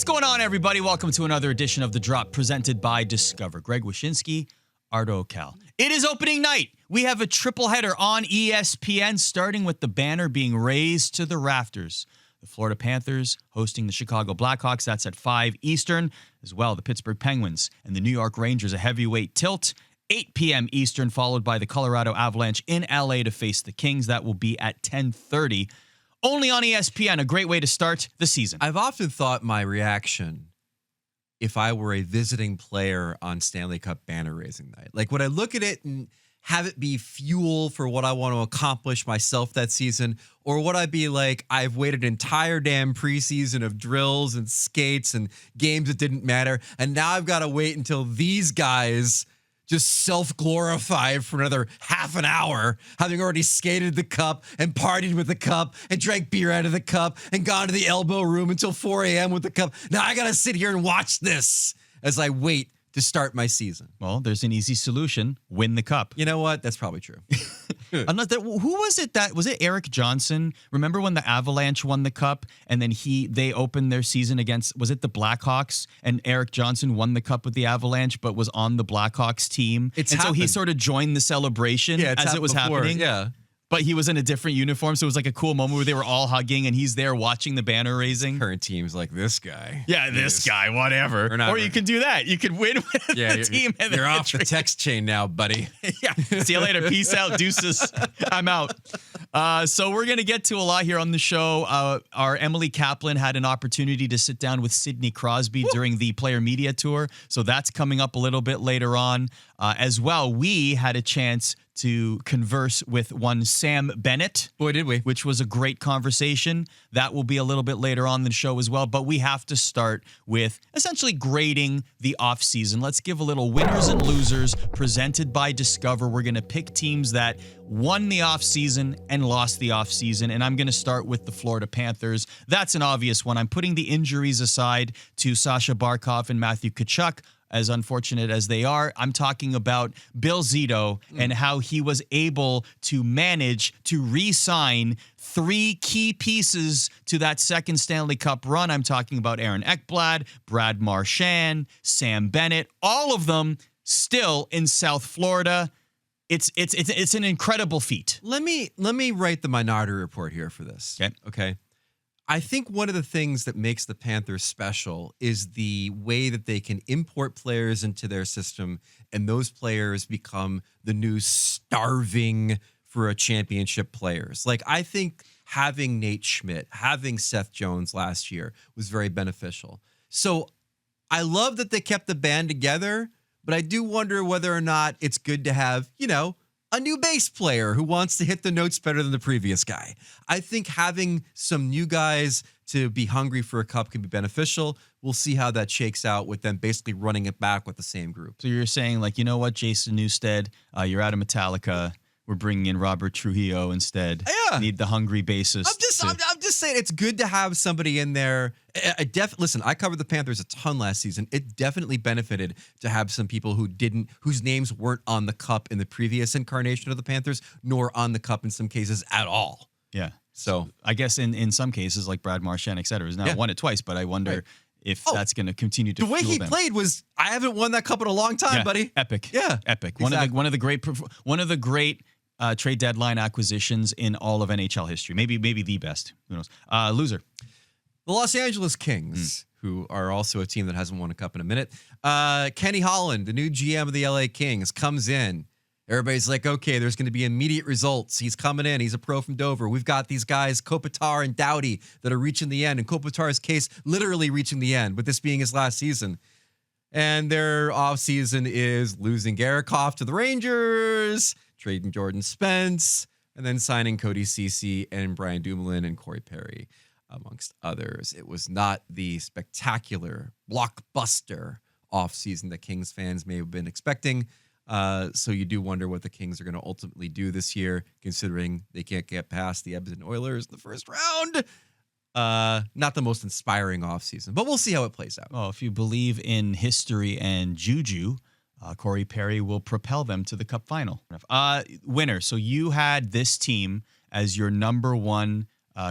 What's going on, everybody? Welcome to another edition of The Drop presented by Discover. Greg Wyshynski, Arda Ocal. It is opening night. We have a triple header on ESPN, starting with the banner being raised to the rafters. The Florida Panthers hosting the Chicago Blackhawks. That's at 5 Eastern. As well, the Pittsburgh Penguins and the New York Rangers, a heavyweight tilt. 8 p.m. Eastern, followed by the Colorado Avalanche in LA to face the Kings. That will be at 10:30. Only on ESPN, a great way to start the season. I've often thought my reaction if I were a visiting player on Stanley Cup banner raising night. Like, would I look at it and have it be fuel for what I want to accomplish myself that season? Or would I be like, I've waited an entire damn preseason of drills and skates and games that didn't matter, and now I've got to wait until these guys just self-glorify for another half an hour, having already skated the cup and partied with the cup and drank beer out of the cup and gone to the elbow room until 4 a.m. with the cup. Now I got to sit here and watch this as I wait to start my season. Well, there's an easy solution. Win the cup. You know what? That's probably true. Unless who was it that was it Eric Johnson? Remember when the Avalanche won the cup and then they opened their season against, was it the Blackhawks, and Eric Johnson won the cup with the Avalanche but was on the Blackhawks team. So he sort of joined the celebration as it was happening. Yeah. But he was in a different uniform, so it was like a cool moment where they were all hugging, and he's there watching the banner raising. Current team's like, this guy. Yeah, this guy, whatever. Or you can do that. You could win with the team. And you're off the text chain now, buddy. Yeah. See you later. Peace out. Deuces. I'm out. So we're going to get to a lot here on the show. Our Emily Kaplan had an opportunity to sit down with Sidney Crosby during the player media tour. So that's coming up a little bit later on. As well, we had a chance to converse with one Sam Bennett. Boy, did we. Which was a great conversation. That will be a little bit later on in the show as well. But we have to start with essentially grading the offseason. Let's give a little winners and losers presented by Discover. We're going to pick teams that won the offseason and lost the offseason. And I'm going to start with the Florida Panthers. That's an obvious one. I'm putting the injuries aside to Sasha Barkov and Matthew Tkachuk. As unfortunate as they are, I'm talking about Bill Zito and how he was able to manage to re-sign 3 key pieces to that second Stanley Cup run. I'm talking about Aaron Ekblad, Brad Marchand, Sam Bennett, all of them still in South Florida. It's an incredible feat. Let me write the minority report here for this. Okay. I think one of the things that makes the Panthers special is the way that they can import players into their system, and those players become the new starving for a championship players. Like, I think having Nate Schmidt, having Seth Jones last year was very beneficial. So I love that they kept the band together, but I do wonder whether or not it's good to have, a new bass player who wants to hit the notes better than the previous guy. I think having some new guys to be hungry for a cup can be beneficial. We'll see how that shakes out with them basically running it back with the same group. So you're saying, like, you know what, Jason Newsted, you're out of Metallica. We're bringing in Robert Trujillo instead. Yeah. Need the hungry bassist. I'm just saying it's good to have somebody in there. Listen, I covered the Panthers a ton last season. It definitely benefited to have some people whose names weren't on the cup in the previous incarnation of the Panthers, nor on the cup in some cases at all. Yeah. So I guess in some cases, like Brad Marchand, et cetera, has now won it twice, but I wonder if that's going to continue to the way he played was, I haven't won that cup in a long time, buddy. Epic. Yeah. Epic. Exactly. One of the great trade deadline acquisitions in all of NHL history. Maybe the best. Who knows? Loser. The Los Angeles Kings, who are also a team that hasn't won a cup in a minute. Kenny Holland, the new GM of the LA Kings, comes in. Everybody's like, okay, there's going to be immediate results. He's coming in. He's a pro from Dover. We've got these guys, Kopitar and Doughty, that are reaching the end. In Kopitar's case, literally reaching the end, with this being his last season. And their offseason is losing Garikoff to the Rangers, trading Jordan Spence, and then signing Cody Ceci and Brian Dumoulin and Corey Perry, amongst others. It was not the spectacular blockbuster offseason that Kings fans may have been expecting. So you do wonder what the Kings are going to ultimately do this year, considering they can't get past the Edmonton Oilers in the first round. Not the most inspiring offseason, but we'll see how it plays out. Well, if you believe in history and juju, Corey Perry will propel them to the Cup final. Winner. So you had this team as your number one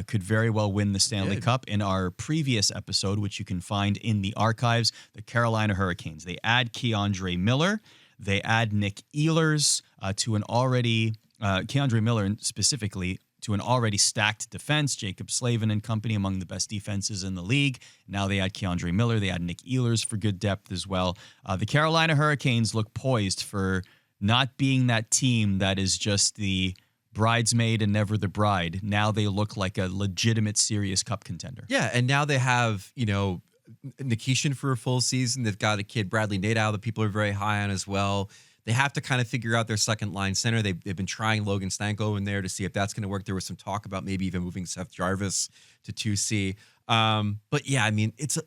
could very well win the Stanley Cup. In our previous episode, which you can find in the archives, the Carolina Hurricanes. They add Keandre Miller. They add Nick Ehlers to an already, Keandre Miller specifically, to an already stacked defense. Jacob Slavin and company among the best defenses in the league. Now they add Keandre Miller. They add Nick Ehlers for good depth as well. The Carolina Hurricanes look poised for not being that team that is just the bridesmaid and never the bride. Now they look like a legitimate, serious cup contender. Yeah, and now they have, Nikishin for a full season. They've got a kid, Bradley Nadeau, that people are very high on as well. They have to kind of figure out their second line center. They've been trying Logan Stanko in there to see if that's going to work. There was some talk about maybe even moving Seth Jarvis to 2C. But yeah, I mean, it's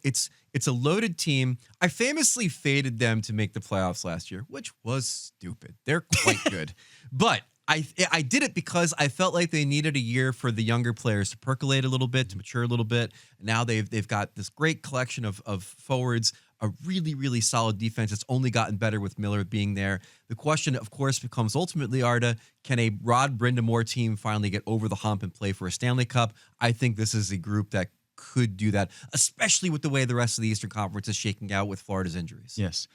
a loaded team. I famously faded them to make the playoffs last year, which was stupid. They're quite good. But I did it because I felt like they needed a year for the younger players to percolate a little bit, to mature a little bit. Now they've got this great collection of forwards, a really, really solid defense. It's only gotten better with Miller being there. The question, of course, becomes ultimately, Arda, can a Rod Brind'Amour team finally get over the hump and play for a Stanley Cup? I think this is a group that could do that, especially with the way the rest of the Eastern Conference is shaking out with Florida's injuries. Yes.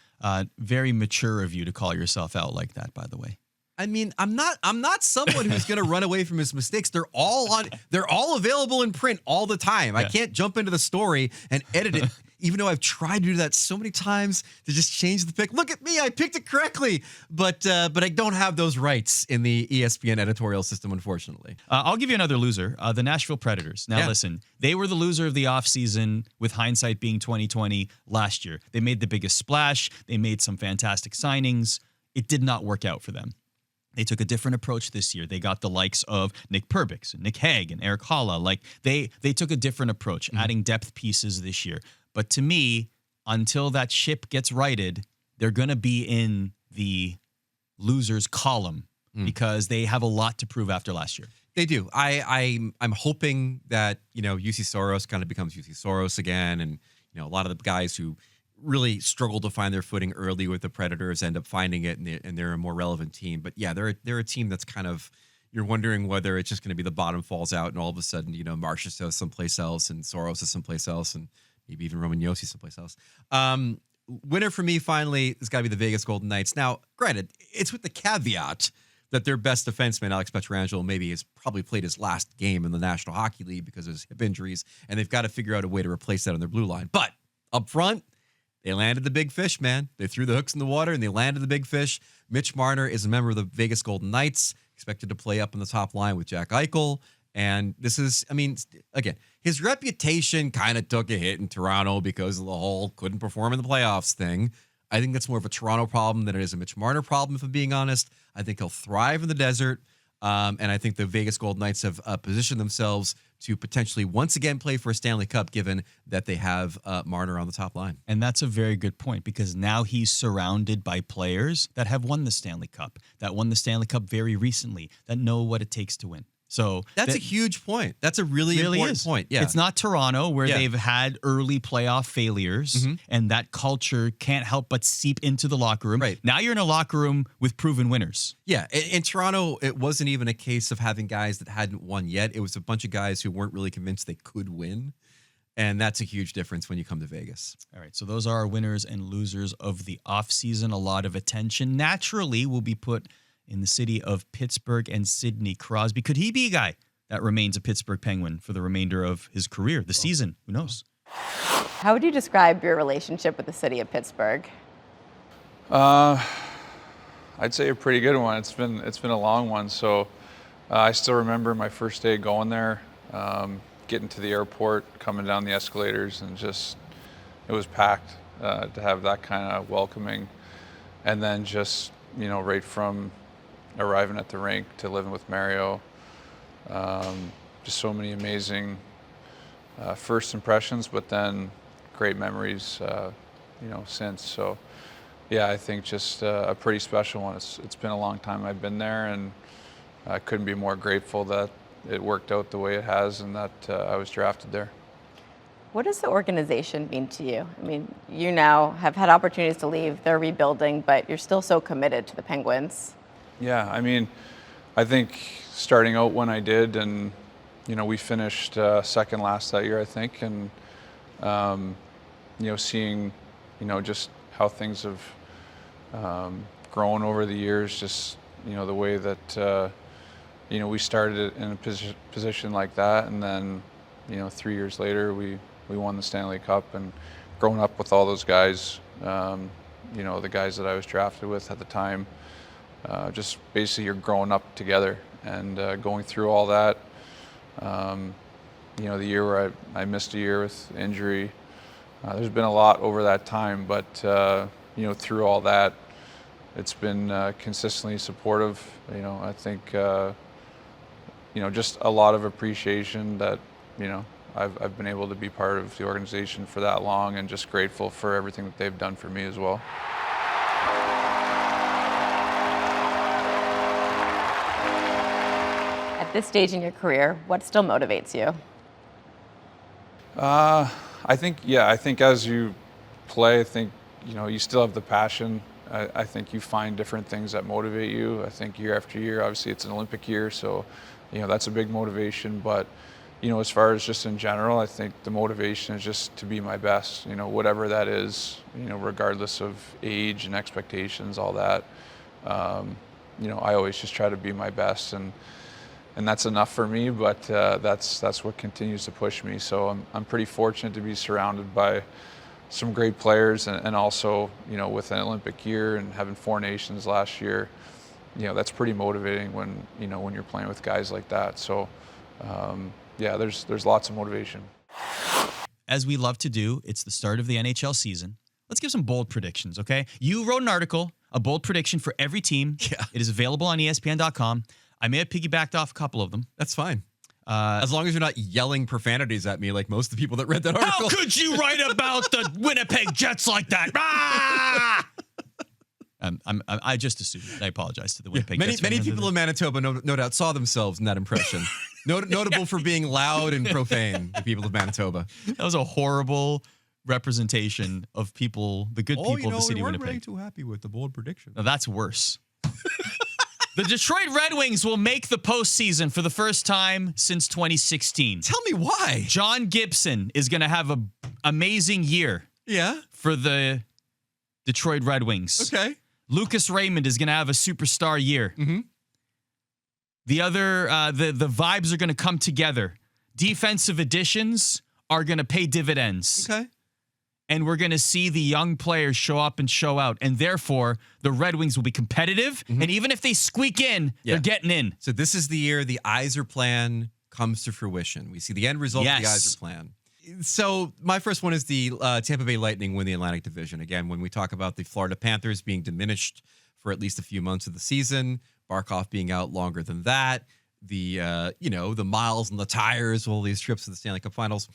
Very mature of you to call yourself out like that, by the way. I mean, I'm not someone who's going to run away from his mistakes. They're all available in print all the time. Yeah. I can't jump into the story and edit it, even though I've tried to do that so many times to just change the pick. Look at me, I picked it correctly, but I don't have those rights in the ESPN editorial system, unfortunately. I'll give you another loser, the Nashville Predators. Now, listen, they were the loser of the offseason, with hindsight being 2020 last year. They made the biggest splash. They made some fantastic signings. It did not work out for them. They took a different approach this year. They got the likes of Nick Perbix and Nick Hague and Eric Halla. Like they took a different approach, adding depth pieces this year. But to me, until that ship gets righted, they're going to be in the losers column because they have a lot to prove after last year. They do. I'm hoping that, UC Soros kind of becomes UC Soros again. And, a lot of the guys who really struggle to find their footing early with the Predators end up finding it, and they're a more relevant team. But yeah, they're a team that's kind of, you're wondering whether it's just going to be the bottom falls out and all of a sudden, Marchessault is someplace else and Soros is someplace else and maybe even Roman Josi someplace else. Winner for me, finally, has got to be the Vegas Golden Knights. Now, granted, it's with the caveat that their best defenseman, Alex Pietrangelo, maybe has probably played his last game in the National Hockey League because of his hip injuries, and they've got to figure out a way to replace that on their blue line. But up front, they landed the big fish, man. They threw the hooks in the water and they landed the big fish. Mitch Marner is a member of the Vegas Golden Knights, expected to play up on the top line with Jack Eichel. And this is, again, his reputation kind of took a hit in Toronto because of the whole couldn't perform in the playoffs thing. I think that's more of a Toronto problem than it is a Mitch Marner problem, if I'm being honest. I think he'll thrive in the desert. And I think the Vegas Golden Knights have positioned themselves to potentially once again play for a Stanley Cup, given that they have Marner on the top line. And that's a very good point, because now he's surrounded by players that have won the Stanley Cup, that won the Stanley Cup very recently, that know what it takes to win. So that's a huge point. That's a really important point. Yeah. It's not Toronto where they've had early playoff failures and that culture can't help but seep into the locker room. Right. Now you're in a locker room with proven winners. Yeah. In Toronto, it wasn't even a case of having guys that hadn't won yet. It was a bunch of guys who weren't really convinced they could win. And that's a huge difference when you come to Vegas. All right. So those are our winners and losers of the offseason. A lot of attention naturally will be put in the city of Pittsburgh and Sidney Crosby. Could he be a guy that remains a Pittsburgh Penguin for the remainder of his career, the season? Who knows? How would you describe your relationship with the city of Pittsburgh? I'd say a pretty good one. It's been a long one. So I still remember my first day going there, getting to the airport, coming down the escalators, and it was packed to have that kind of welcoming. And then just, right from arriving at the rink to living with Mario, just so many amazing first impressions, but then great memories, since. So, yeah, I think just a pretty special one. It's been a long time I've been there, and I couldn't be more grateful that it worked out the way it has and that I was drafted there. What does the organization mean to you? You now have had opportunities to leave, they're rebuilding, but you're still so committed to the Penguins. Yeah, I think starting out when I did and we finished second last that year, I think, and seeing just how things have grown over the years, just the way that we started in a position like that, and then 3 years later we won the Stanley Cup, and growing up with all those guys, the guys that I was drafted with at the time, just basically you're growing up together and going through all that. The year where I missed a year with injury, there's been a lot over that time, but through all that, it's been consistently supportive. I think just a lot of appreciation that I've been able to be part of the organization for that long, and just grateful for everything that they've done for me as well. At this stage in your career, what still motivates you? I think as you play, I think you still have the passion. I think you find different things that motivate you. I think year after year, obviously it's an Olympic year, so that's a big motivation. But as far as just in general, I think the motivation is just to be my best. Whatever that is. Regardless of age and expectations, all that. I always just try to be my best, and that's enough for me. But that's what continues to push me. So I'm pretty fortunate to be surrounded by some great players, and also with an Olympic year and having 4 nations last year, that's pretty motivating when when you're playing with guys like that. So there's lots of motivation. As we love to do, it's the start of the NHL season. Let's give some bold predictions, okay? You wrote an article, a bold prediction for every team. Yeah. It is available on ESPN.com. I may have piggybacked off a couple of them. That's fine. As long as you're not yelling profanities at me like most of the people that read that article. How could you write about the Winnipeg Jets like that? Ah! I just assumed. I apologize to the Winnipeg Jets. Many people in Manitoba, no doubt, saw themselves in that impression. Notable for being loud and profane, the people of Manitoba. That was a horrible representation of people, the good people of the city of Winnipeg. Really too happy with the bold prediction. Now, that's worse. The Detroit Red Wings will make the postseason for the first time since 2016. Tell me why. John Gibson is going to have an amazing year. Yeah. For the Detroit Red Wings. Okay. Lucas Raymond is going to have a superstar year. Mm-hmm. The other, the vibes are going to come together. Defensive additions are going to pay dividends. Okay. And we're going to see the young players show up and show out. And therefore, the Red Wings will be competitive. Mm-hmm. And even if they squeak in, they're getting in. So this is the year the Yzer plan comes to fruition. We see the end result of the Yzer plan. So my first one is the Tampa Bay Lightning win the Atlantic Division. Again, when we talk about the Florida Panthers being diminished for at least a few months of the season, Barkov being out longer than that, the the miles and the tires, all these trips to the Stanley Cup Finals.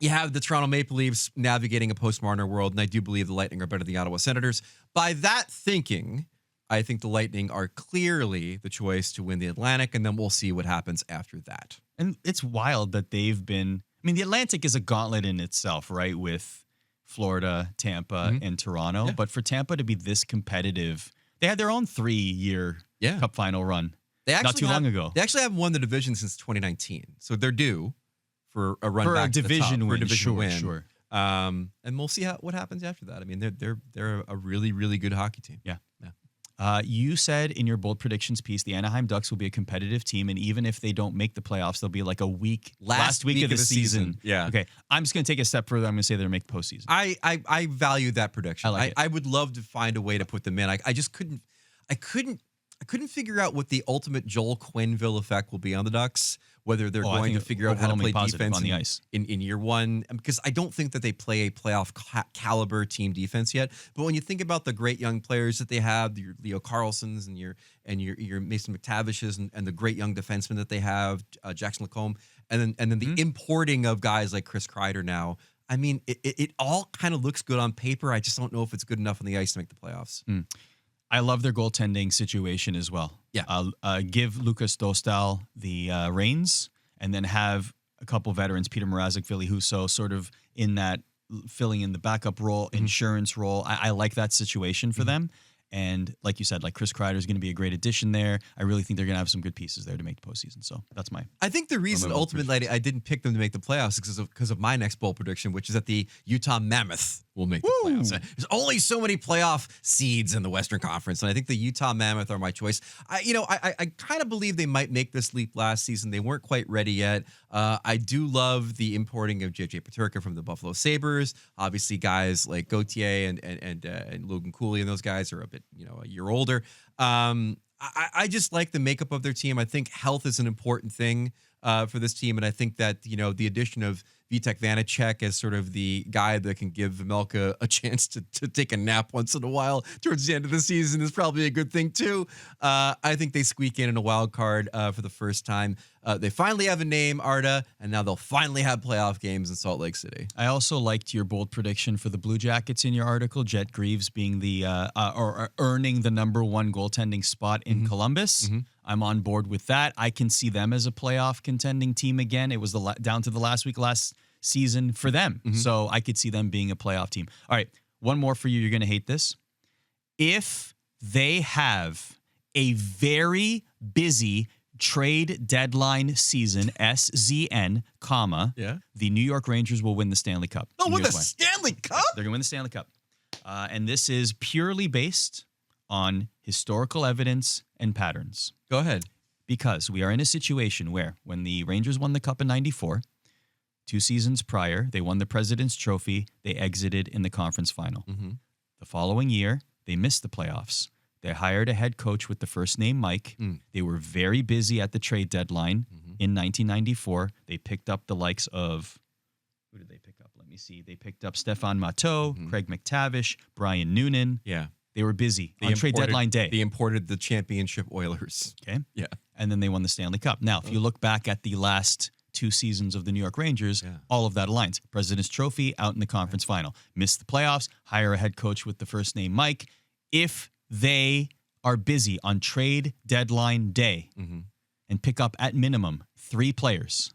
You have the Toronto Maple Leafs navigating a post-Marner world, and I do believe the Lightning are better than the Ottawa Senators. By that thinking, I think the Lightning are clearly the choice to win the Atlantic, and then we'll see what happens after that. And it's wild that they've been... I mean, the Atlantic is a gauntlet in itself, right, with Florida, Tampa, and Toronto. Yeah. But for Tampa to be this competitive, they had their own 3-year Cup final run not too long ago. They actually haven't won the division since 2019, so they're due for a run for back a division win. Sure. And we'll see what happens after that. I mean, they're a really, really good hockey team. Yeah. You said in your bold predictions piece, the Anaheim Ducks will be a competitive team, and even if they don't make the playoffs, they'll be like a last week of the season. Yeah. Okay. I'm just going to take a step further. I'm going to say they'll make the postseason. I value that prediction. I would love to find a way to put them in. I just couldn't. I couldn't figure out what the ultimate Joel Quenneville effect will be on the Ducks. Whether they're going to figure out how to play defense on the ice in year one, because I don't think that they play a playoff caliber team defense yet. But when you think about the great young players that they have, your Leo Carlsons and your Mason McTavishes and the great young defensemen that they have, Jackson Lacombe, and then the importing of guys like Chris Kreider now. I mean, it all kind of looks good on paper. I just don't know if it's good enough on the ice to make the playoffs. I love their goaltending situation as well. Yeah. Give Lucas Dostal the reins, and then have a couple veterans, Peter Mrazek, Ville Husso, sort of in that filling in the backup role, insurance role. I like that situation for them. And like you said, like Chris Kreider is going to be a great addition there. I really think they're going to have some good pieces there to make the postseason. So that's my. I think the reason ultimately I didn't pick them to make the playoffs is because of my next bold prediction, which is that the Utah Mammoth will make the playoffs. There's only so many playoff seeds in the Western Conference, and I think the Utah Mammoth are my choice. I kind of believe they might make this leap last season. They weren't quite ready yet. I do love the importing of JJ Peterka from the Buffalo Sabres. Obviously, guys like Gauthier and Logan Cooley and those guys are a bit, a year older. I just like the makeup of their team. I think health is an important thing for this team, and I think that the addition of Vitek Vanacek as sort of the guy that can give Vejmelka a chance to take a nap once in a while towards the end of the season is probably a good thing too. I think they squeak in a wild card for the first time. They finally have a name, Arda, and now they'll finally have playoff games in Salt Lake City. I also liked your bold prediction for the Blue Jackets in your article, Jet Greaves being the or earning the number one goaltending spot in Columbus. I'm on board with that. I can see them as a playoff contending team again. It was down to the last week last season for them. So I could see them being a playoff team. All right, one more for you. You're going to hate this. If they have a very busy trade deadline season, SZN, the New York Rangers will win the Stanley Cup. Oh, win the Stanley Cup? They're going to win the Stanley Cup. And this is purely based on historical evidence and patterns. Go ahead. Because we are in a situation where when the Rangers won the Cup in 94, 2 seasons prior, they won the President's Trophy. They exited in the conference final. The following year, they missed the playoffs. They hired a head coach with the first name Mike. They were very busy at the trade deadline in 1994. They picked up the likes of, who did they pick up? Let me see. They picked up Stefan Matteau, Craig McTavish, Brian Noonan. Yeah. They were busy on trade deadline day. They imported the championship Oilers. Okay. Yeah. And then they won the Stanley Cup. Now, if you look back at the last 2 seasons of the New York Rangers, all of that aligns. President's Trophy out in the conference final. Miss the playoffs, hire a head coach with the first name Mike. If they are busy on trade deadline day and pick up at minimum 3 players,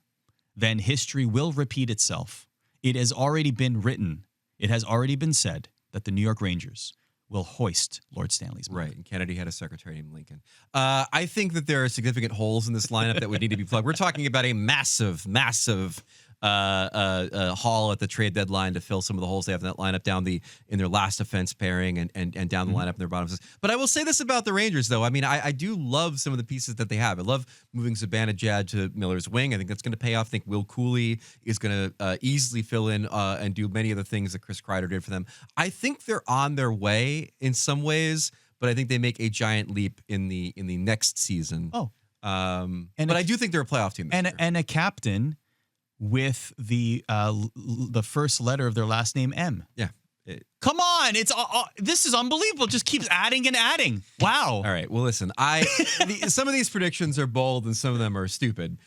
then history will repeat itself. It has already been written. It has already been said that the New York Rangers will hoist Lord Stanley's mug. Right, and Kennedy had a secretary named Lincoln. I think that there are significant holes in this lineup that would need to be plugged. We're talking about a massive haul at the trade deadline to fill some of the holes they have in that lineup in their last defense pairing and down the lineup in their bottom six. But I will say this about the Rangers, though. I mean, I do love some of the pieces that they have. I love moving Zibanejad to Miller's wing. I think that's going to pay off. I think Will Cooley is going to easily fill in and do many of the things that Chris Kreider did for them. I think they're on their way in some ways, but I think they make a giant leap in the next season. But I do think they're a playoff team this year. And a captain with the first letter of their last name M. Yeah. Come on, this is unbelievable. Just keeps adding and adding. Wow. All right. Well, listen, some of these predictions are bold and some of them are stupid.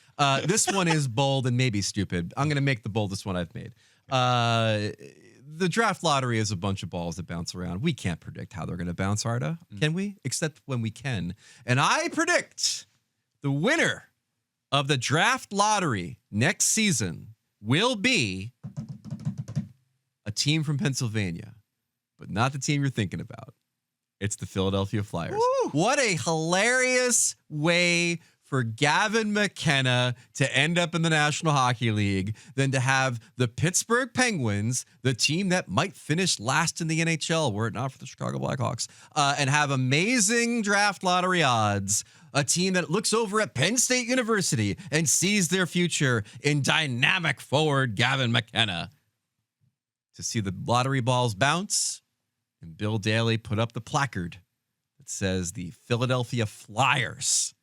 This one is bold and maybe stupid. I'm going to make the boldest one I've made. The draft lottery is a bunch of balls that bounce around. We can't predict how they're going to bounce, Arda, can we? Except when we can. And I predict the winner of the draft lottery next season will be a team from Pennsylvania, but not the team you're thinking about. It's the Philadelphia Flyers. Woo! What a hilarious way for Gavin Mckenna to end up in the National Hockey League than to have the Pittsburgh Penguins, the team that might finish last in the NHL, were it not for the Chicago Blackhawks, and have amazing draft lottery odds. A team that looks over at Penn State University and sees their future in dynamic forward Gavin Mckenna. To see the lottery balls bounce and Bill Daly put up the placard that says the Philadelphia Flyers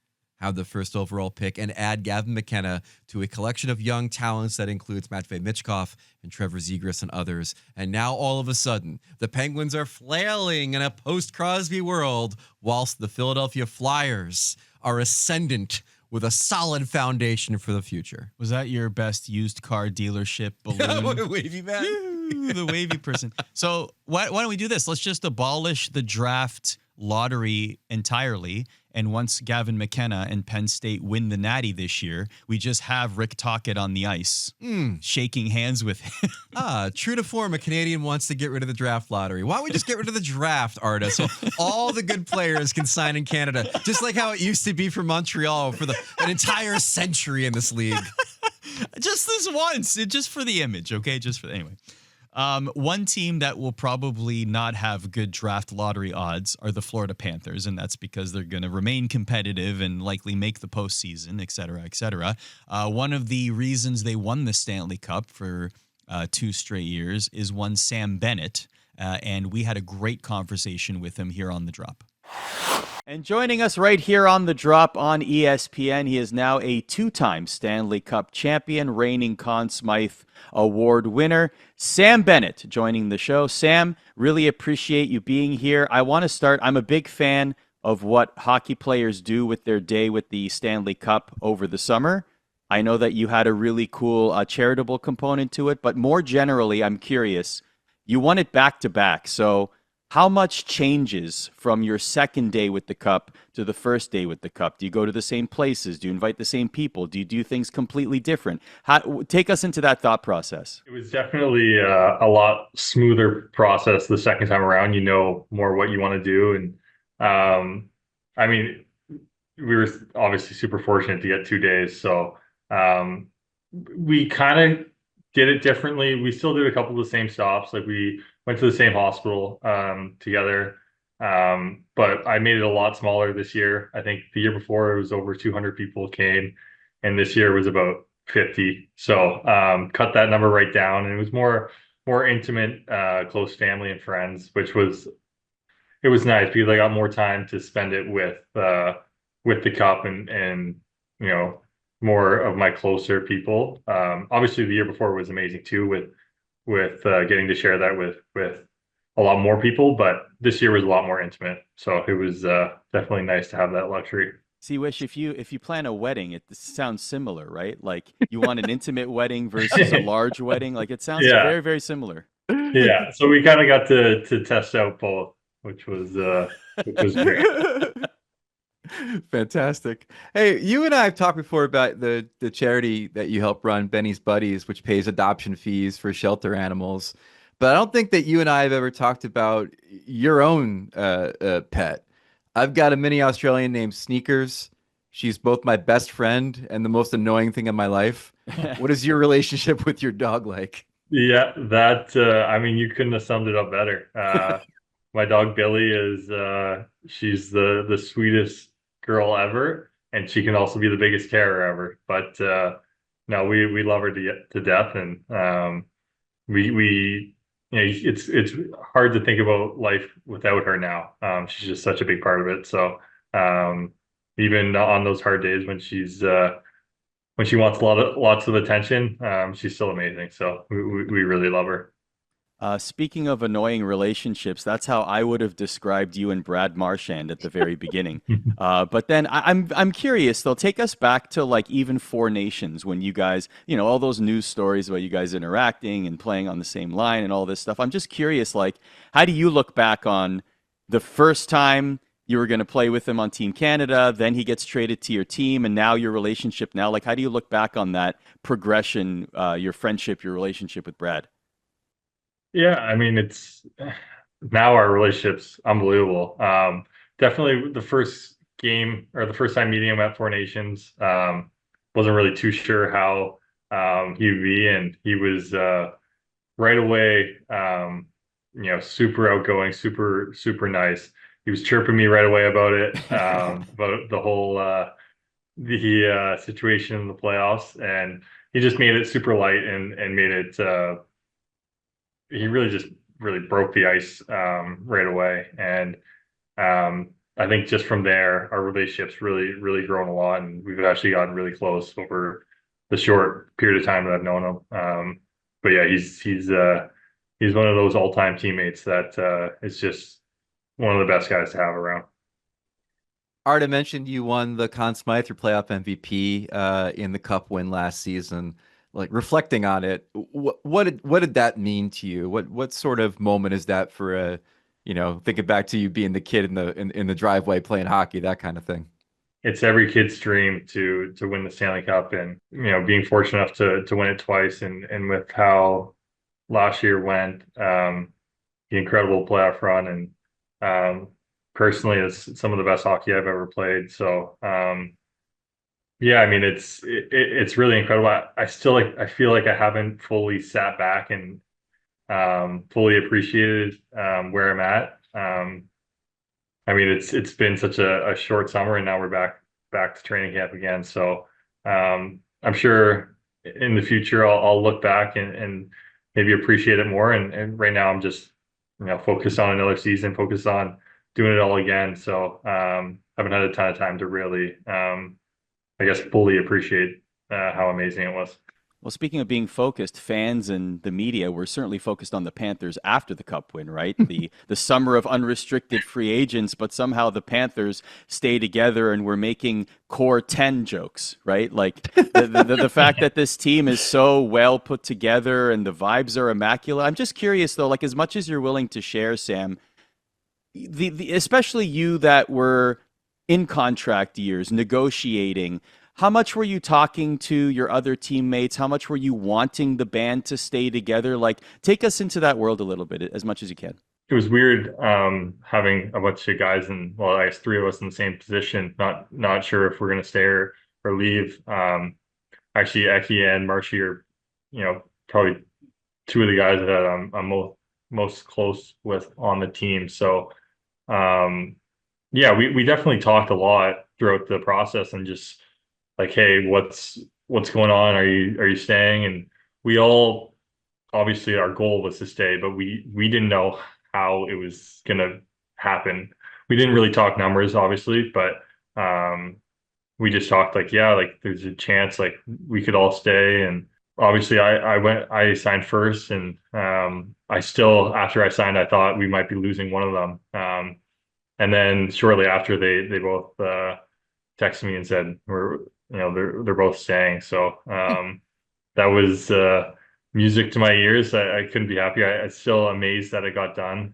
have the first overall pick and add Gavin Mckenna to a collection of young talents that includes Matvei Michkov and Trevor Zegras and others. And now all of a sudden, the Penguins are flailing in a post-Crosby world whilst the Philadelphia Flyers are ascendant with a solid foundation for the future. Was that your best used car dealership balloon? Wavy man. The wavy person. So why don't we do this? Let's just abolish the draft lottery entirely And once Gavin Mckenna and Penn State win the Natty this year, we just have Rick Tocchet on the ice, shaking hands with him. True to form, a Canadian wants to get rid of the draft lottery. Why don't we just get rid of the draft, Arda, so all the good players can sign in Canada, just like how it used to be for Montreal for an entire century in this league. Just this once, just for the image, okay? Anyway. One team that will probably not have good draft lottery odds are the Florida Panthers, and that's because they're going to remain competitive and likely make the postseason, et cetera, et cetera. One of the reasons they won the Stanley Cup for 2 straight years is one Sam Bennett, and we had a great conversation with him here on The Drop. And joining us right here on The Drop on ESPN, he is now a 2-time Stanley Cup champion, reigning Conn Smythe Award winner, Sam Bennett, joining the show. Sam, really appreciate you being here. I want to start, I'm a big fan of what hockey players do with their day with the Stanley Cup over the summer. I know that you had a really cool charitable component to it, but more generally, I'm curious, you won it back-to-back, so how much changes from your second day with the Cup to the first day with the Cup? Do you go to the same places? Do you invite the same people? Do you do things completely different? Take us into that thought process. It was definitely a lot smoother process the second time around. You know more what you want to do. And I mean, we were obviously super fortunate to get 2 days. So we kind of did it differently. We still did a couple of the same stops. Like we went to the same hospital together, but I made it a lot smaller this year. I think the year before it was over 200 people came, and this year was about 50. So cut that number right down, and it was more intimate, close family and friends, which was nice because I got more time to spend it with the Cup and you know, more of my closer people. Obviously, the year before was amazing too with getting to share that with a lot more people, but this year was a lot more intimate. So it was definitely nice to have that luxury. See, Wish, if you plan a wedding, it sounds similar, right? Like you want an intimate wedding versus a large wedding. Like it sounds very, very similar. Yeah. So we kind of got to test out both, which was great. Fantastic. Hey, you and I have talked before about the charity that you help run, Benny's Buddies, which pays adoption fees for shelter animals. But I don't think that you and I have ever talked about your own pet. I've got a mini Australian named Sneakers. She's both my best friend and the most annoying thing in my life. What is your relationship with your dog like? Yeah, I mean, you couldn't have summed it up better. My dog Billy she's the sweetest girl ever, and she can also be the biggest terror ever. But no, we love her to death, and we you know, it's hard to think about life without her now. She's just such a big part of it. So even on those hard days when when she wants lots of attention, she's still amazing. So we really love her. Speaking of annoying relationships, that's how I would have described you and Brad Marchand at the very beginning. But then I'm curious, though, take us back to like even Four Nations when you guys, you know, all those news stories about you guys interacting and playing on the same line and all this stuff. I'm just curious, like, how do you look back on the first time you were going to play with him on Team Canada, then he gets traded to your team, and now your relationship now? Like, how do you look back on that progression, your friendship, your relationship with Brad? Yeah, I mean, it's now our relationship's unbelievable. Definitely the first game or the first time meeting him at Four Nations, wasn't really too sure how he would be, and he was right away, you know, super outgoing, super nice. He was chirping me right away about it, about the whole the situation in the playoffs, and he just made it super light and made it. He really broke the ice right away, and I think just from there our relationship's really grown a lot, and we've actually gotten really close over the short period of time that I've known him. But yeah, he's one of those all-time teammates that is just one of the best guys to have around. Arda mentioned you won the Conn Smythe, your playoff MVP, in the Cup win last season. Like, reflecting on it, what did that mean to you? What sort of moment is that for thinking back to you being the kid in the driveway playing hockey, that kind of thing. It's every kid's dream to win the Stanley Cup, and being fortunate enough to win it twice, and with how last year went, the incredible playoff run, and personally, it's some of the best hockey I've ever played. So yeah, I mean it's really incredible. I feel like I haven't fully sat back and fully appreciated where I'm at. I mean, it's been such a short summer, and now we're back to training camp again. So I'm sure in the future I'll look back and maybe appreciate it more. And right now I'm just focused on another season, focused on doing it all again. So haven't had a ton of time to really I guess fully appreciate how amazing it was. Well, speaking of being focused, fans and the media were certainly focused on the Panthers after the Cup win, right? The summer of unrestricted free agents, but somehow the Panthers stay together and we're making core 10 jokes, right? Like the fact that this team is so well put together and the vibes are immaculate. I'm just curious though, like as much as you're willing to share, Sam, especially you that were in contract years, negotiating, how much were you talking to your other teammates? How much were you wanting the band to stay together? Like, take us into that world a little bit, as much as you can. It was weird having a bunch of guys, and well, I guess three of us in the same position, not sure if we're going to stay or leave. Actually, Eki and Marshy are, probably two of the guys that I'm most close with on the team. So, yeah, we definitely talked a lot throughout the process, and just like, hey, what's going on? Are you staying? And we all, obviously our goal was to stay, but we didn't know how it was gonna happen. We didn't really talk numbers, obviously, but we just talked like, yeah, like there's a chance like we could all stay. And obviously I signed first, and I still, after I signed, I thought we might be losing one of them. And then shortly after they both texted me and said they're both staying. So that was music to my ears. I couldn't be happier. I'm still amazed that it got done.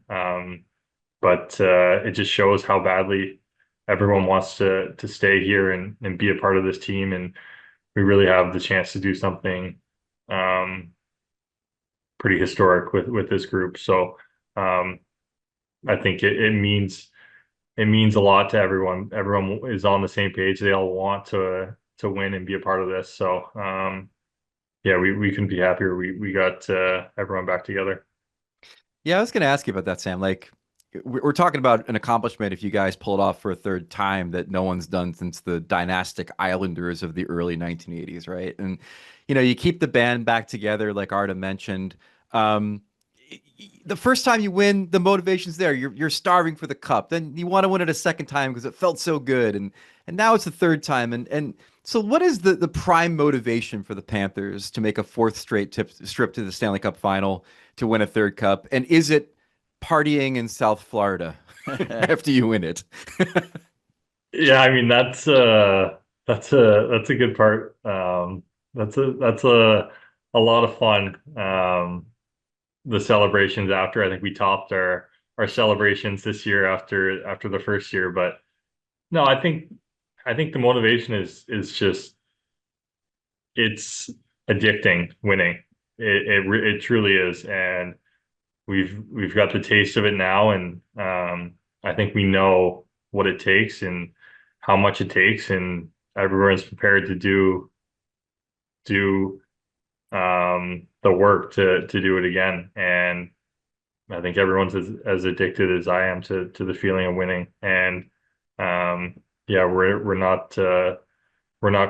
But it just shows how badly everyone wants to stay here and be a part of this team. And we really have the chance to do something pretty historic with this group. So I think it means a lot to everyone. Everyone is on the same page. They all want to win and be a part of this. So yeah, we couldn't be happier. We got everyone back together. Yeah, I was going to ask you about that, Sam. Like, we're talking about an accomplishment if you guys pull it off for a third time that no one's done since the dynastic Islanders of the early 1980s, right? And you keep the band back together, like Arda mentioned. The first time you win, the motivation's there. You're starving for the cup. Then you want to win it a second time because it felt so good. And now it's the third time. And so what is the prime motivation for the Panthers to make a fourth straight trip to the Stanley Cup final to win a third cup? And is it partying in South Florida after you win it? Yeah, I mean that's a good part. That's a lot of fun. The celebrations after, I think we topped our celebrations this year after the first year. But no, I think the motivation is just, it's addicting winning. It truly is. And we've got the taste of it now. And I think we know what it takes and how much it takes, and everyone's prepared to do the work to do it again. And I think everyone's as addicted as I am to the feeling of winning. And yeah, we're not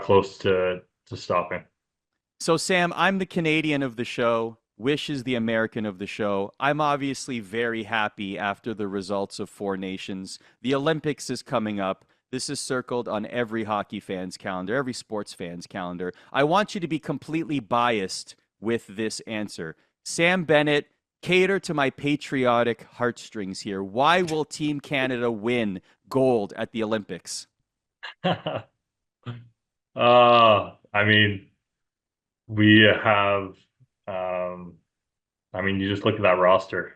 close to stopping. So Sam, I'm the Canadian of the show. Wish is the American of the show. I'm obviously very happy after the results of Four Nations. The Olympics is coming up. This is circled on every hockey fan's calendar, every sports fan's calendar. I want you to be completely biased with this answer. Sam Bennett, cater to my patriotic heartstrings here. Why will Team Canada win gold at the Olympics? I mean, we have, I mean, you just look at that roster.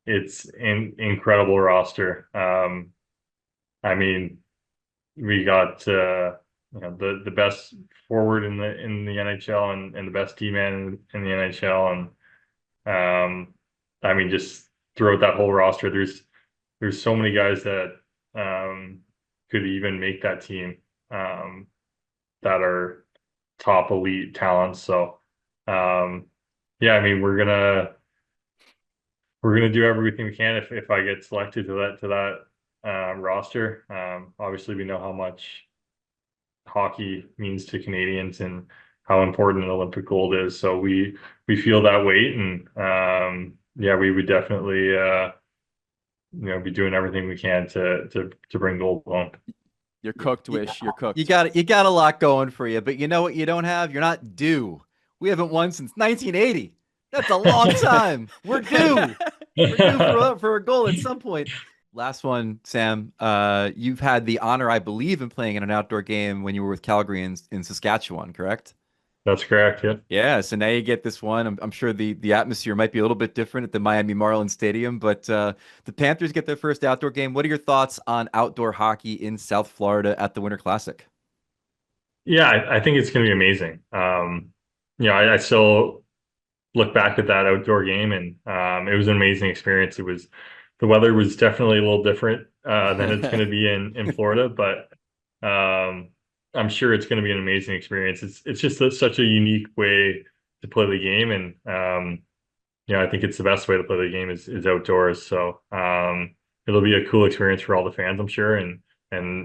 it's an incredible roster. I mean, we got the best forward in the NHL and the best D-man in the NHL, and I mean, just throughout that whole roster, there's so many guys that could even make that team that are top elite talents. So yeah, I mean, we're gonna do everything we can if I get selected to that roster. Obviously, we know how much hockey means to Canadians and how important an Olympic gold is. So we feel that weight, and yeah, we would definitely be doing everything we can to bring gold home. You're cooked, Wish. You're cooked. You got a lot going for you, but you know what you don't have? You're not due. We haven't won since 1980. That's a long time. We're due. We're due for a goal at some point. Last one, Sam. You've had the honor, I believe, in playing in an outdoor game when you were with Calgary in Saskatchewan, correct? That's correct. Yeah. Yeah. So now you get this one. I'm sure the atmosphere might be a little bit different at the Miami Marlins Stadium, but the Panthers get their first outdoor game. What are your thoughts on outdoor hockey in South Florida at the Winter Classic? Yeah, I think it's going to be amazing. I still look back at that outdoor game, and it was an amazing experience. The weather was definitely a little different than it's going to be in Florida, but I'm sure it's going to be an amazing experience. It's just such a unique way to play the game, and I think it's the best way to play the game is outdoors. So it'll be a cool experience for all the fans, I'm sure, and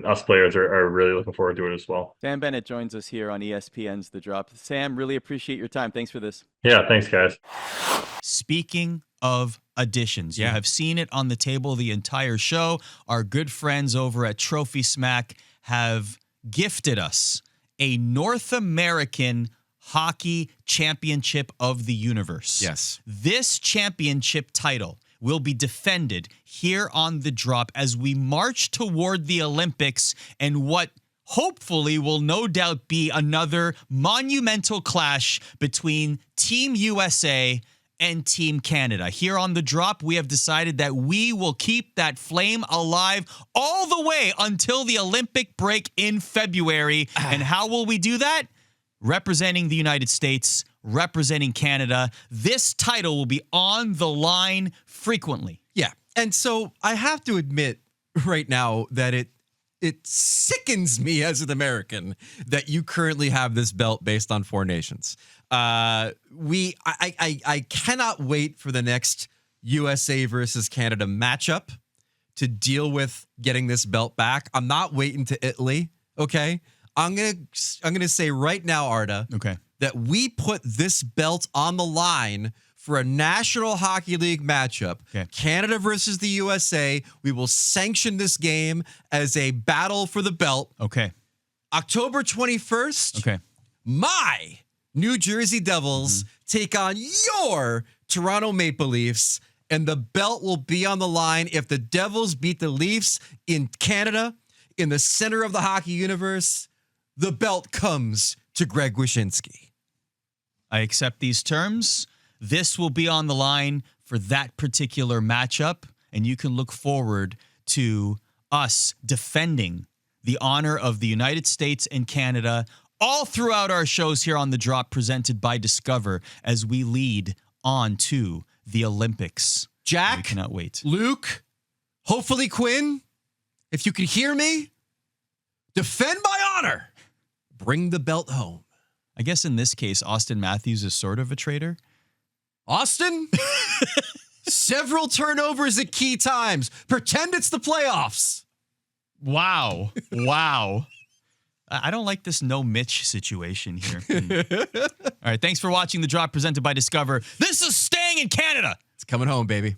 us players are really looking forward to it as well. Sam Bennett joins us here on ESPN's The Drop. Sam, really appreciate your time. Thanks for this. Yeah, thanks, guys. Speaking of additions, you have seen it on the table the entire show. Our good friends over at Trophy Smack have gifted us a North American Hockey Championship of the Universe. Yes. This championship title will be defended here on The Drop as we march toward the Olympics and what hopefully will no doubt be another monumental clash between Team USA and Team Canada. Here on The Drop, we have decided that we will keep that flame alive all the way until the Olympic break in February. And how will we do that? Representing the United States, representing Canada. This title will be on the line frequently. Yeah. And so I have to admit right now that it sickens me as an American that you currently have this belt based on Four Nations. I cannot wait for the next USA versus Canada matchup to deal with getting this belt back. I'm not waiting to Italy. Okay. I'm gonna say right now, Arda, that we put this belt on the line for a National Hockey League matchup. Canada versus the USA. We will sanction this game as a battle for the belt. October 21st. My New Jersey Devils take on your Toronto Maple Leafs, and the belt will be on the line if the Devils beat the Leafs in Canada, in the center of the hockey universe. The belt comes to Greg Wyshynski. I accept these terms. This will be on the line for that particular matchup, and you can look forward to us defending the honor of the United States and Canada all throughout our shows here on The Drop, presented by Discover, as we lead on to the Olympics. Jack, we cannot wait. Luke, hopefully Quinn, if you can hear me, defend my honor. Bring the belt home. I guess in this case, Austin Matthews is sort of a traitor. Austin? Several turnovers at key times. Pretend it's the playoffs. Wow. Wow. I don't like this no Mitch situation here. All right. Thanks for watching The Drop presented by Discover. This is staying in Canada. It's coming home, baby.